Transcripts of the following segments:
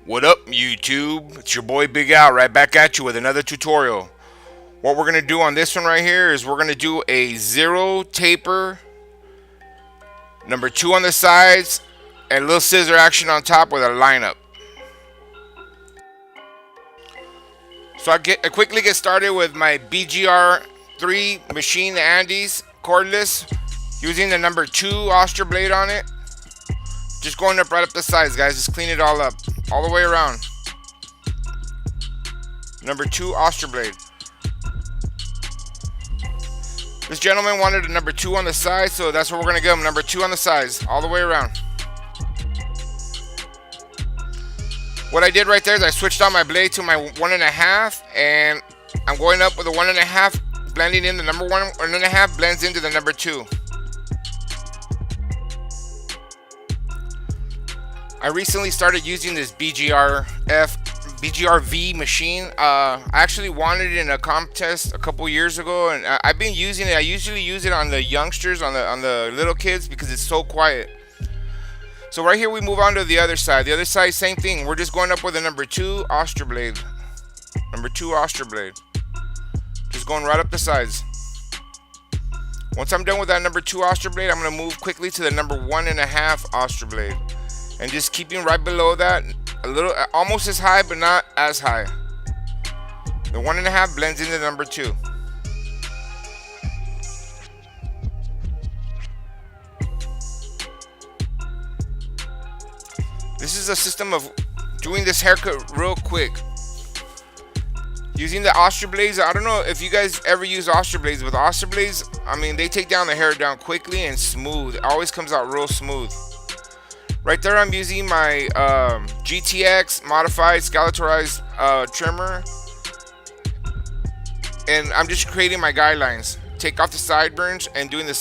What up, YouTube? It's your boy Big Al right back at you with another tutorial. What we're going to do on this one right here is we're going to do a zero taper, number 2 on the sides, and a little scissor action on top with a lineup. So I quickly get started with my BGR3 machine, the Andes cordless, using the number 2 Auster blade on it. Just going up right up the sides, guys. Just clean it all up, all the way around. Number 2 Auster blade. This gentleman wanted a number 2 on the side, so that's what we're gonna give him. Number 2 on the sides, all the way around. What I did right there is I switched on my blade to my 1.5, and I'm going up with a 1.5, blending in the number 1.5 blends into the number 2. I recently started using this BGRV machine. I actually wanted it in a contest a couple years ago, and I've been using it. I usually use it on the youngsters, on the little kids, because it's so quiet. So right here we move on to the other side. The other side, same thing. We're just going up with a number 2 Auster blade. Number 2 Auster blade. Just going right up the sides. Once I'm done with that number 2 Auster blade, I'm going to move quickly to the number 1.5 Auster blade. And just keeping right below that, a little, almost as high, but not as high. The 1.5 blends into the number 2. This is a system of doing this haircut real quick. Using the Auster blades, I don't know if you guys ever use Auster blades. With Auster blades, I mean, they take down the hair down quickly and smooth. It always comes out real smooth. Right there, I'm using my GTX modified scalatorized trimmer, and I'm just creating my guidelines. Take off the sideburns and doing the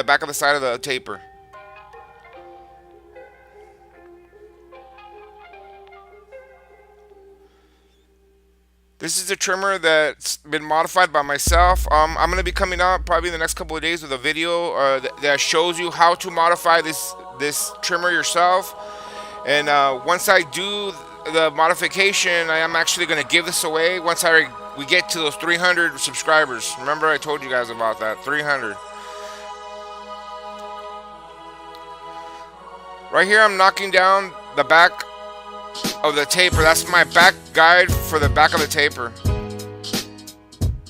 back of the side of the taper. This is a trimmer that's been modified by myself. I'm going to be coming out probably in the next couple of days with a video that shows you how to modify this trimmer yourself. And once I do the modification, I am actually going to give this away once we get to those 300 subscribers. Remember, I told you guys about that, 300. Right here, I'm knocking down the back of the taper. That's my back guide for the back of the taper.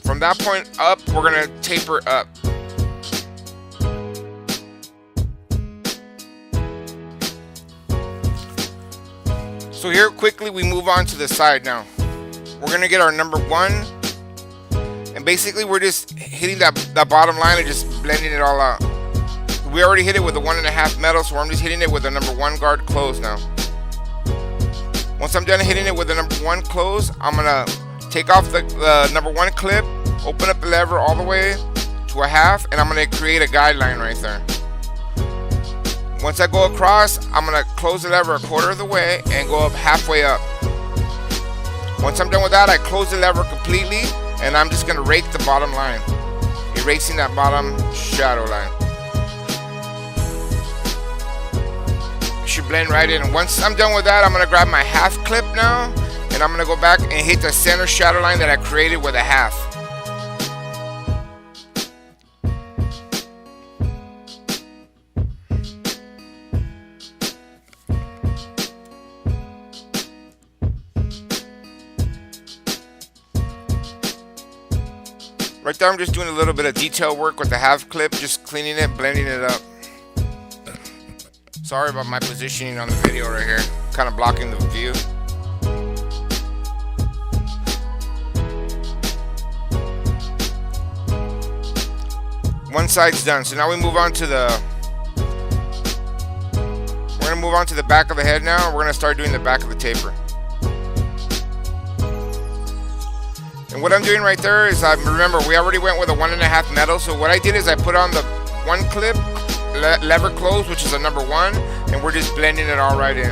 From that point up, we're gonna taper up. So here quickly we move on to the side now. We're gonna get our number 1, and basically we're just hitting that bottom line and just blending it all out. We already hit it with the 1.5 metal, so I'm just hitting it with the number 1 guard close now. Once I'm done hitting it with the number 1 close, I'm gonna take off the number 1 clip, open up the lever all the way to 1/2, and I'm gonna create a guideline right there. Once I go across, I'm gonna close the lever 1/4 of the way and go up halfway up. Once I'm done with that, I close the lever completely, and I'm just gonna rake the bottom line, erasing that bottom shadow line. Should blend right in. And once I'm done with that, I'm gonna grab my 1/2 clip now, and I'm gonna go back and hit the center shadow line that I created with a 1/2. Right there, I'm just doing a little bit of detail work with the 1/2 clip, just cleaning it, blending it up. Sorry about my positioning on the video right here, kind of blocking the view. One side's done, so now we move on to we're gonna move on to the back of the head now. We're gonna start doing the back of the taper. And what I'm doing right there is, remember, we already went with a 1.5 metal, so what I did is I put on the 1 clip, lever close, which is a number 1, and we're just blending it all right in.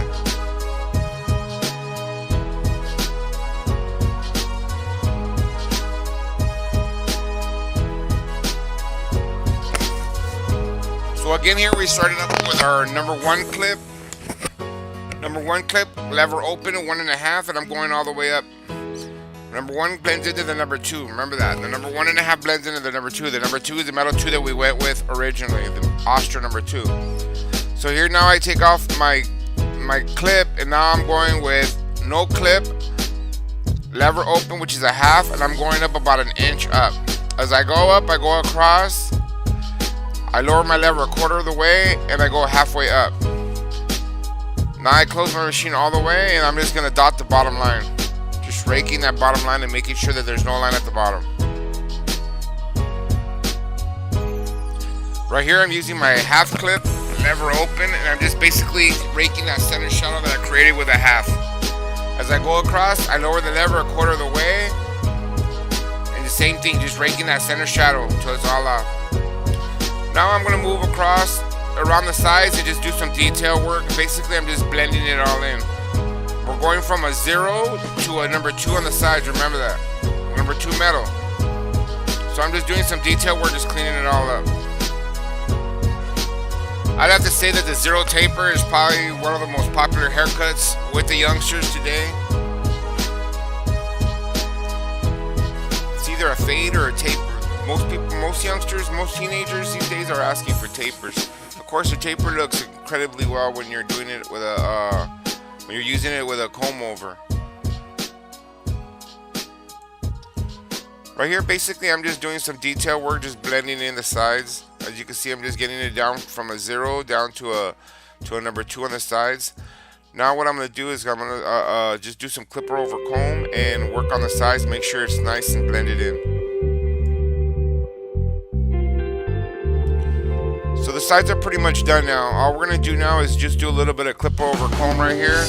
So again, here we started up with our number 1 clip, number 1 clip, lever open at 1.5, and I'm going all the way up. Number 1 blends into the number 2. Remember that. The number 1.5 blends into the number 2. The number 2 is the metal 2 that we went with originally, the Astra number 2. So here now I take off my clip, and now I'm going with no clip, lever open, which is a half, and I'm going up about an inch up. As I go up, I go across, I lower my lever 1/4 of the way, and I go halfway up. Now I close my machine all the way, and I'm just gonna dot the bottom line. Just raking that bottom line and making sure that there's no line at the bottom. Right here I'm using my half clip, lever open, and I'm just basically raking that center shadow that I created with a half. As I go across, I lower the lever 1/4 of the way, and the same thing, just raking that center shadow until it's all off. Now I'm gonna move across around the sides and just do some detail work. Basically I'm just blending it all in. We're going from a 0 to a number 2 on the sides, remember that. Number 2 metal. So I'm just doing some detail work, just cleaning it all up. I'd have to say that the 0 taper is probably one of the most popular haircuts with the youngsters today. It's either a fade or a taper. Most youngsters, most teenagers these days are asking for tapers. Of course, a taper looks incredibly well when you're doing it with when you're using it with a comb over. Right here, basically, I'm just doing some detail work, just blending in the sides. As you can see, I'm just getting it down from a 0 down to a number 2 on the sides. Now what I'm going to do is I'm going to just do some clipper over comb and work on the sides, make sure it's nice and blended in. So the sides are pretty much done now. All we're going to do now is just do a little bit of clipper over comb right here,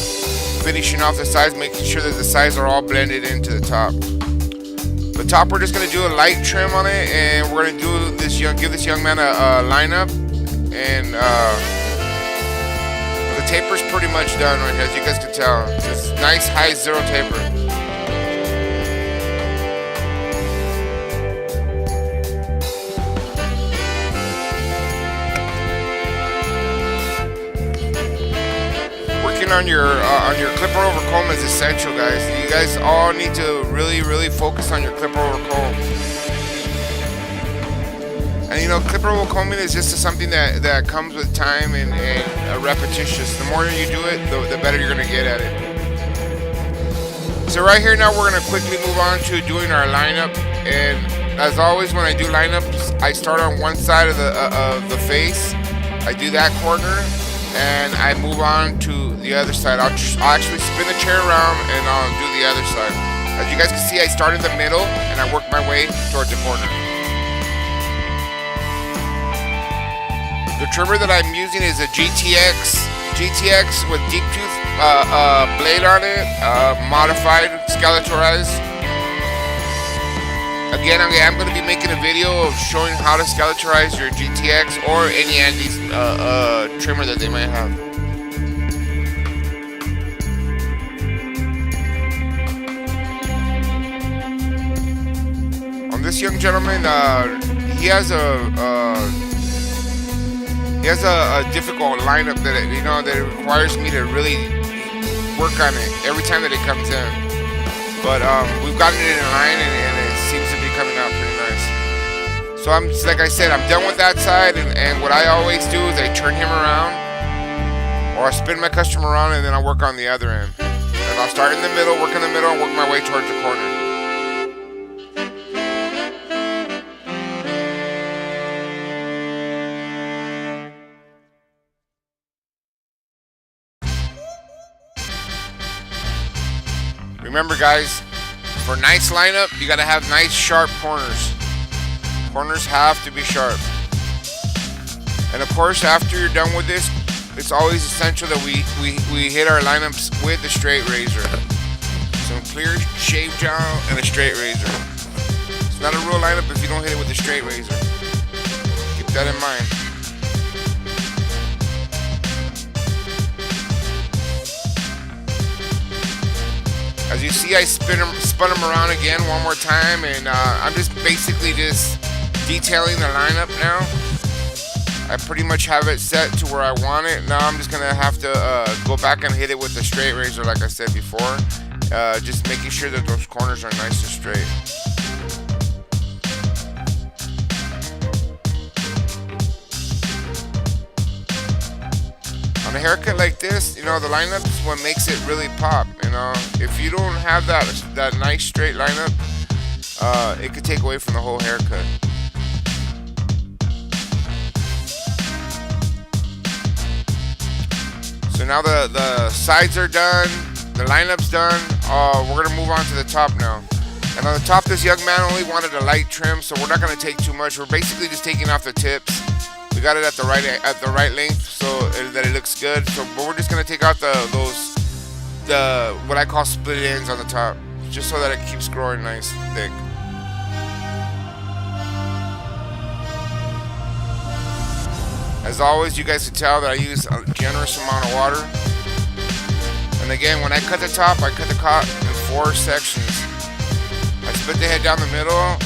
finishing off the sides, making sure that the sides are all blended into the top. The top, we're just going to do a light trim on it, and we're going to do this give this young man a lineup, and the taper's pretty much done right here, as you guys can tell. It's a nice high 0 taper. On your clipper over comb is essential, guys. You guys all need to really focus on your clipper over comb. And you know, clipper over combing is just something that comes with time and repetitious. The more you do it, the better you're gonna get at it. So right here now we're gonna quickly move on to doing our lineup. And as always, when I do lineups, I start on one side of the face. I do that corner, and I move on to the other side. I'll actually spin the chair around and I'll do the other side. As you guys can see, I start in the middle and I work my way towards the corner. The trimmer that I'm using is a GTX with deep tooth blade on it, modified, skeletorized. Again, I'm going to be making a video of showing how to skeletorize your GTX or any Andes trimmer that they might have. On this young gentleman, he has a difficult lineup that requires me to really work on it every time that it comes in. But we've gotten it in line, and it seems to be coming out pretty nice. So like I said, I'm done with that side, and what I always do is I turn him around, or I spin my customer around, and then I work on the other end. And I'll start in the middle, work in the middle, and work my way towards the corner. Remember, guys, for a nice lineup, you gotta have nice sharp corners. Corners have to be sharp. And of course, after you're done with this, it's always essential that we hit our lineups with the straight razor. Some clear shave gel and a straight razor. It's not a real lineup if you don't hit it with the straight razor. Keep that in mind. As you see, I spun them around again one more time, and I'm just basically just detailing the lineup now. I pretty much have it set to where I want it. Now I'm just gonna have to go back and hit it with the straight razor, like I said before. Just making sure that those corners are nice and straight. On a haircut like this, the lineup is what makes it really pop. If you don't have that nice straight lineup, it could take away from the whole haircut. So now the sides are done, the lineup's done. We're gonna move on to the top now. And on the top, this young man only wanted a light trim, so we're not gonna take too much. We're basically just taking off the tips. We got it at the right length, so that it looks good. But we're just gonna take out the what I call split ends on the top, just so that it keeps growing nice and thick. As always, you guys can tell that I use a generous amount of water. And again, when I cut the top, I cut the top in 4 sections. I split the head down the middle,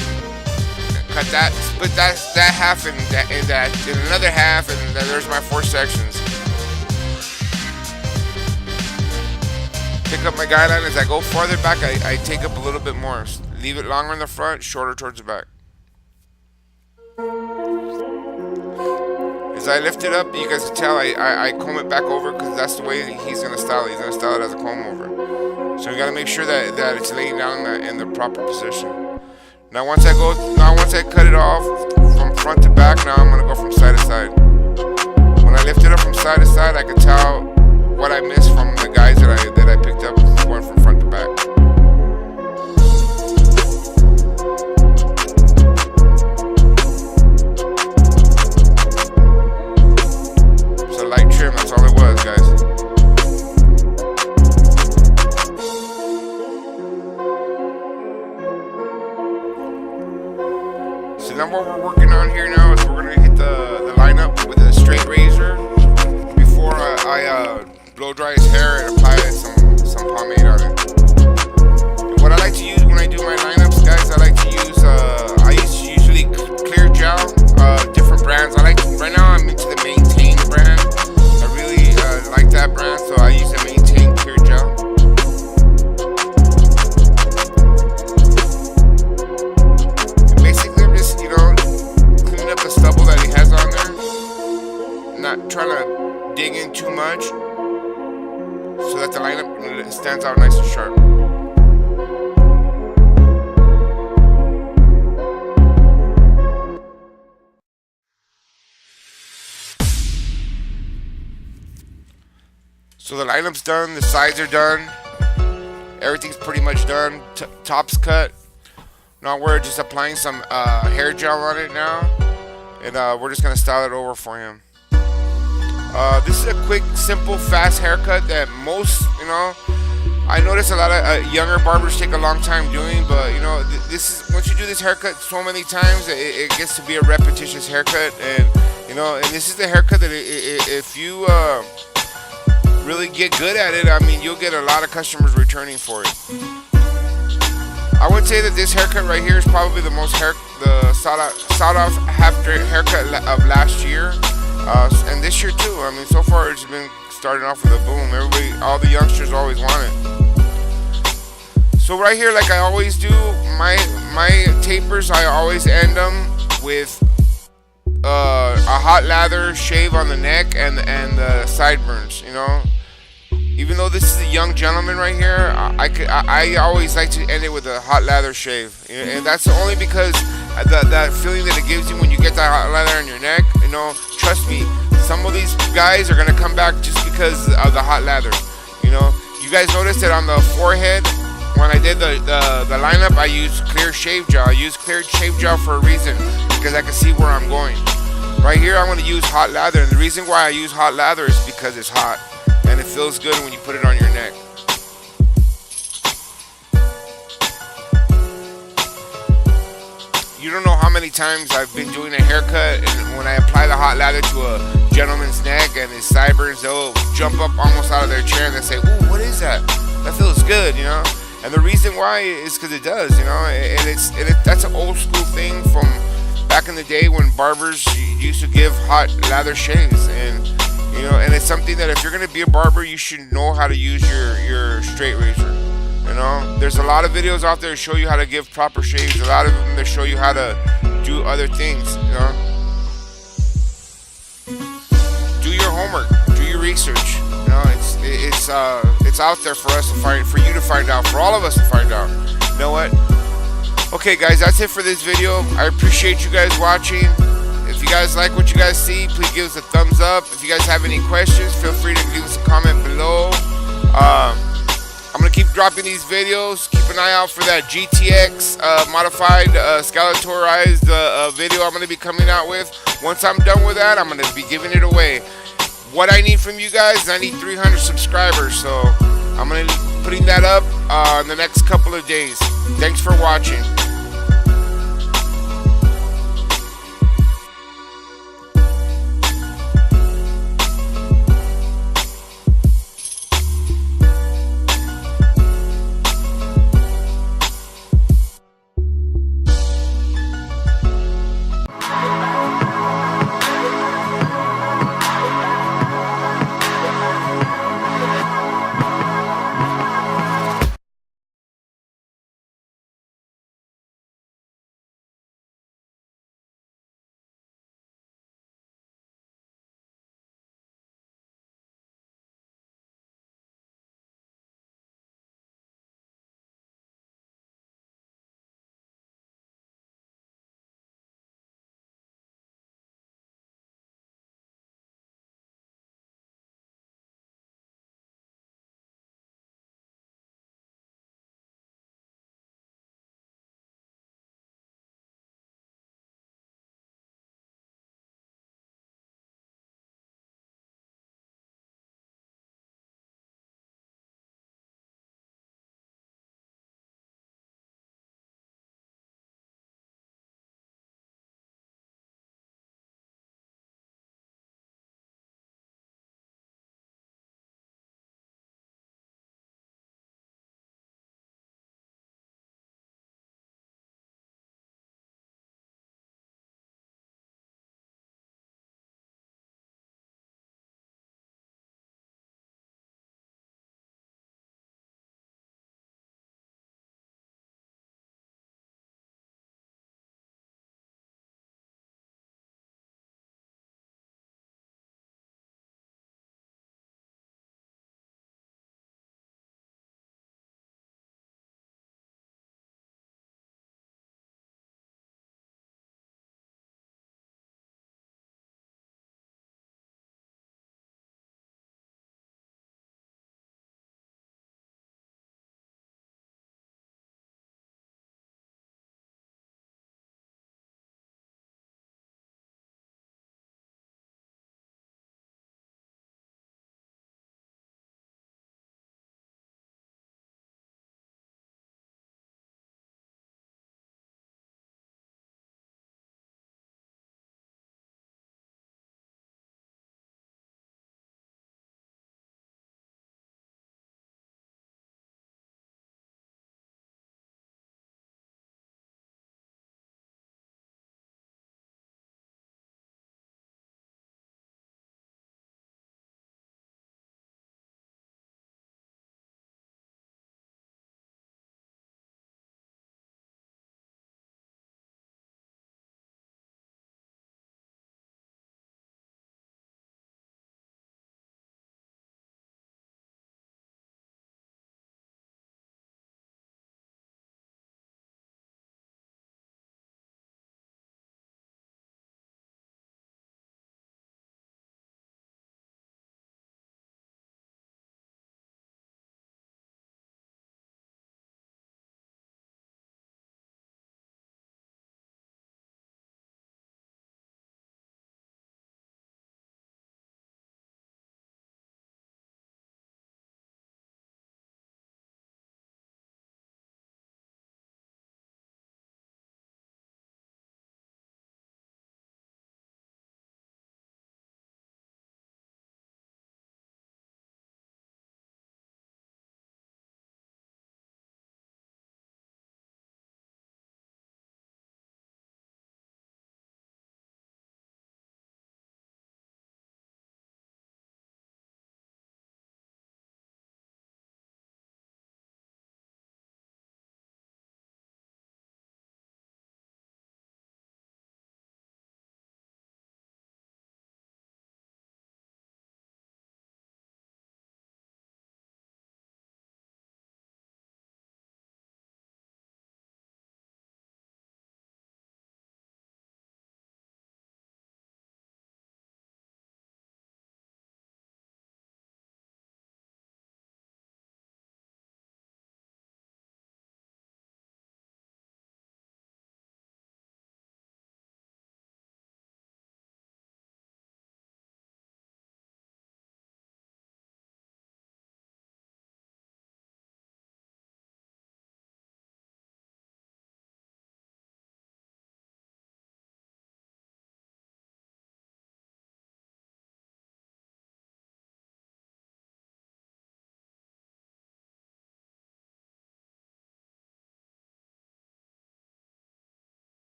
cut that, split that half in another half, and then there's my 4 sections. Pick up my guideline. As I go farther back, I take up a little bit more. Leave it longer in the front, shorter towards the back. As I lift it up, you guys can tell I comb it back over, because that's the way he's going to style it. He's going to style it as a comb over. So you got to make sure that it's laying down in the proper position. Now once I cut it off from front to back, now I'm going to go from side to side. When I lift it up from side to side, I can tell what I missed from the guys that I picked up going from front to back. That's all it was, guys. So now what we're working on here now is we're going to hit the lineup with a straight razor before I blow dry his hair and apply some pomade on it. And what I like to use when I do my lineups, guys, I use usually clear gel, different brands. Right now I'm into the Maintain brand. Like that brand, so I use a Maintain clear gel. And basically, I'm just cleaning up the stubble that he has on there, not trying to dig in too much, so that the lineup stands out nice and sharp. So the lineup's done, the sides are done, everything's pretty much done, top's cut. Now we're just applying some hair gel on it now, and we're just going to style it over for him. This is a quick, simple, fast haircut that most, I notice a lot of younger barbers take a long time doing, but this is, once you do this haircut so many times, it gets to be a repetitious haircut, and and this is the haircut that if you really get good at it, you'll get a lot of customers returning for it. I would say that this haircut right here is probably the most sought off haircut of last year, and this year too. So far it's been starting off with a boom. All the youngsters always want it. So right here, like I always do, my tapers, I always end them with a hot lather shave on the neck and the sideburns. Even though this is a young gentleman right here, I always like to end it with a hot lather shave, and that's only because that feeling that it gives you when you get that hot lather on your neck. Trust me, some of these guys are gonna come back just because of the hot lather. You guys noticed that on the forehead when I did the lineup, I used clear shave gel. I used clear shave gel for a reason, because I can see where I'm going. Right here, I'm gonna use hot lather, and the reason why I use hot lather is because it's hot. And it feels good when you put it on your neck. You don't know how many times I've been doing a haircut, and when I apply the hot lather to a gentleman's neck and his sideburns, they'll jump up almost out of their chair and they say, "Ooh, what is that? That feels good," And the reason why is because it does, and that's an old school thing from back in the the day when barbers used to give hot lather shaves, and you know, and it's something that if you're gonna be a barber, you should know how to use your straight razor. You know, there's a lot of videos out there that show you how to give proper shaves. A lot of them that show you how to do other things. You know, do your homework, do your research. You know, it's out there for us to find, for you to find out, for all of us to find out. You know what? Okay, guys, that's it for this video. I appreciate you guys watching. If you guys like what you guys see, please give us a thumbs up. If you guys have any questions, feel free to leave us a comment below. I'm gonna keep dropping these videos. Keep an eye out for that GTX modified scalatourized video I'm gonna be coming out with. Once I'm done with that, I'm gonna be giving it away. What I need from you guys, I need 300 subscribers, so I'm gonna be putting that up in the next couple of days. Thanks for watching.